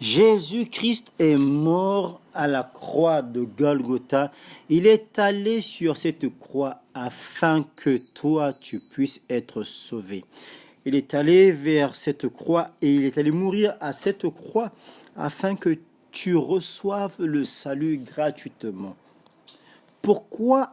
Jésus-Christ est mort à la croix de Golgotha. Il est allé sur cette croix afin que toi, tu puisses être sauvé. Il est allé vers cette croix et il est allé mourir à cette croix afin que tu reçoives le salut gratuitement. Pourquoi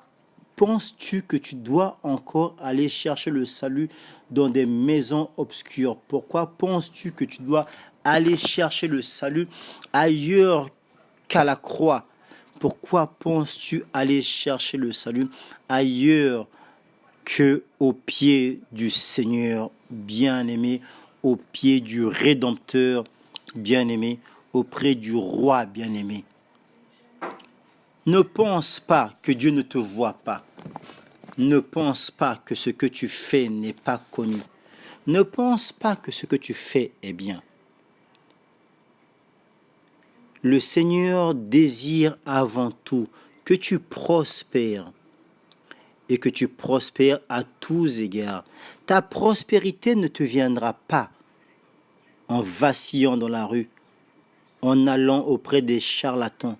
penses-tu que tu dois encore aller chercher le salut dans des maisons obscures? Pourquoi penses-tu que tu dois aller chercher le salut ailleurs qu'à la croix? Pourquoi penses-tu aller chercher le salut ailleurs que au pied du Seigneur bien-aimé, au pied du Rédempteur bien-aimé, auprès du Roi bien-aimé? Ne pense pas que Dieu ne te voit pas. Ne pense pas que ce que tu fais n'est pas connu. Ne pense pas que ce que tu fais est bien. Le Seigneur désire avant tout que tu prospères et que tu prospères à tous égards. Ta prospérité ne te viendra pas en vacillant dans la rue, en allant auprès des charlatans.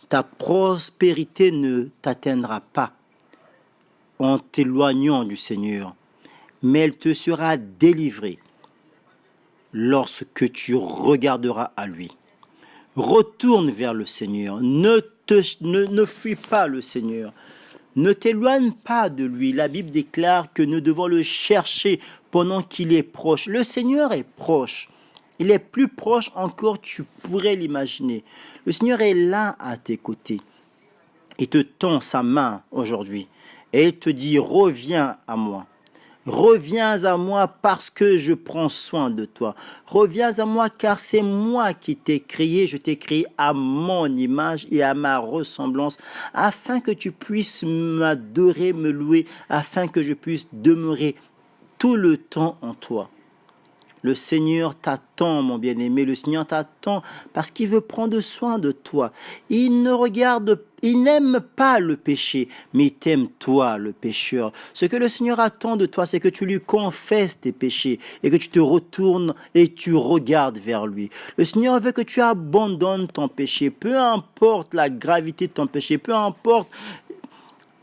Ta prospérité ne t'atteindra pas en t'éloignant du Seigneur, mais elle te sera délivrée lorsque tu regarderas à lui. Retourne vers le Seigneur, ne fuis pas le Seigneur, ne t'éloigne pas de lui. La Bible déclare que nous devons le chercher pendant qu'il est proche. Le Seigneur est proche. Il est plus proche encore, tu pourrais l'imaginer. Le Seigneur est là à tes côtés. Il te tend sa main aujourd'hui et il te dit, reviens à moi. Reviens à moi parce que je prends soin de toi. Reviens à moi car c'est moi qui t'ai créé. Je t'ai créé à mon image et à ma ressemblance afin que tu puisses m'adorer, me louer, afin que je puisse demeurer tout le temps en toi. Le Seigneur t'attend, mon bien-aimé. Le Seigneur t'attend parce qu'il veut prendre soin de toi. Il n'aime pas le péché, mais il t'aime toi, le pécheur. Ce que le Seigneur attend de toi, c'est que tu lui confesses tes péchés et que tu te retournes et tu regardes vers lui. Le Seigneur veut que tu abandonnes ton péché, peu importe la gravité de ton péché, peu importe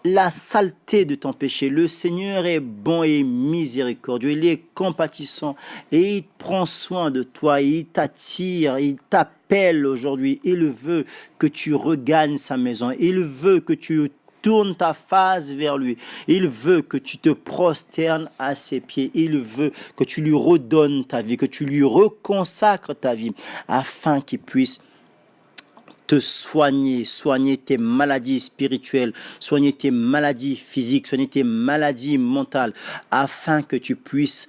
la saleté de ton péché. Le Seigneur est bon et miséricordieux, il est compatissant et il prend soin de toi, il t'attire, il t'appelle aujourd'hui, il veut que tu regagnes sa maison, il veut que tu tournes ta face vers lui, il veut que tu te prosternes à ses pieds, il veut que tu lui redonnes ta vie, que tu lui reconsacres ta vie, afin qu'il puisse te soigner tes maladies spirituelles, soigner tes maladies physiques, soigner tes maladies mentales, afin que tu puisses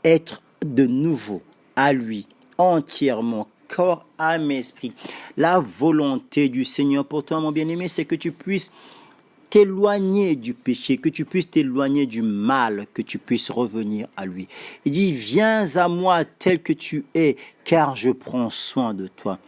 être de nouveau à lui, entièrement, corps, âme et esprit. La volonté du Seigneur pour toi, mon bien-aimé, c'est que tu puisses t'éloigner du péché, que tu puisses t'éloigner du mal, que tu puisses revenir à lui. Il dit, viens à moi tel que tu es, car je prends soin de toi.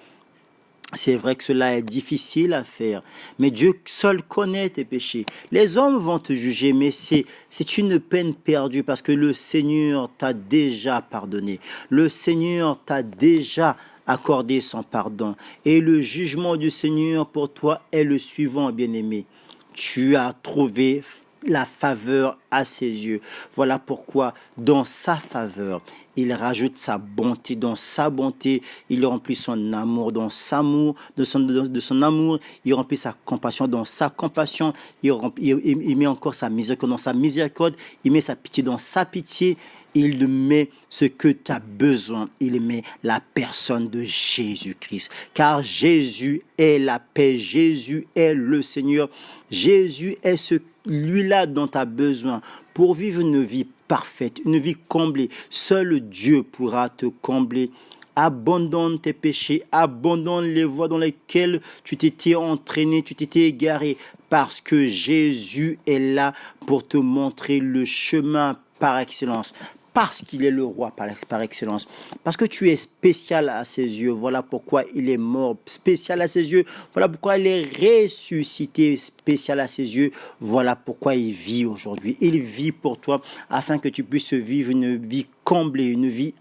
C'est vrai que cela est difficile à faire, mais Dieu seul connaît tes péchés. Les hommes vont te juger, mais c'est une peine perdue parce que le Seigneur t'a déjà pardonné. Le Seigneur t'a déjà accordé son pardon. Et le jugement du Seigneur pour toi est le suivant, bien-aimé. Tu as trouvé la faveur à ses yeux. Voilà pourquoi, dans sa faveur, il rajoute sa bonté. Dans sa bonté, il remplit son amour. Dans son amour, de son amour, il remplit sa compassion. Dans sa compassion, il met encore sa miséricorde. Dans sa miséricorde, il met sa pitié. Dans sa pitié, il met ce que tu as besoin. Il met la personne de Jésus-Christ. Car Jésus est la paix. Jésus est le Seigneur. Jésus est celui-là dont tu as besoin pour vivre une vie parfaite, une vie comblée. Seul Dieu pourra te combler. Abandonne tes péchés, abandonne les voies dans lesquelles tu t'étais entraîné, tu t'étais égaré, parce que Jésus est là pour te montrer le chemin par excellence. Parce qu'il est le roi par excellence. Parce que tu es spécial à ses yeux. Voilà pourquoi il est mort. Spécial à ses yeux. Voilà pourquoi il est ressuscité. Spécial à ses yeux. Voilà pourquoi il vit aujourd'hui. Il vit pour toi afin que tu puisses vivre une vie comblée, une vie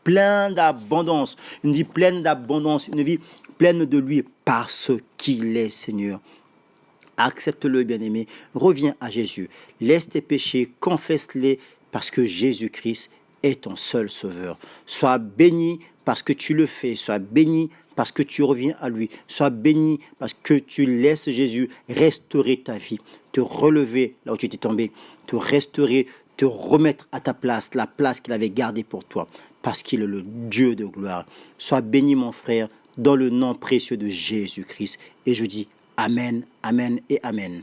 pleine d'abondance, une vie pleine d'abondance, une vie pleine de lui parce qu'il est Seigneur. Accepte-le, bien-aimé, reviens à Jésus, laisse tes péchés, confesse-les parce que Jésus-Christ est ton seul sauveur. Sois béni parce que tu le fais, sois béni parce que tu reviens à lui, sois béni parce que tu laisses Jésus restaurer ta vie, te relever là où tu étais tombé, te restaurer, te remettre à ta place, la place qu'il avait gardée pour toi, parce qu'il est le Dieu de gloire. Sois béni, mon frère, dans le nom précieux de Jésus-Christ. Et je dis Amen, Amen et Amen.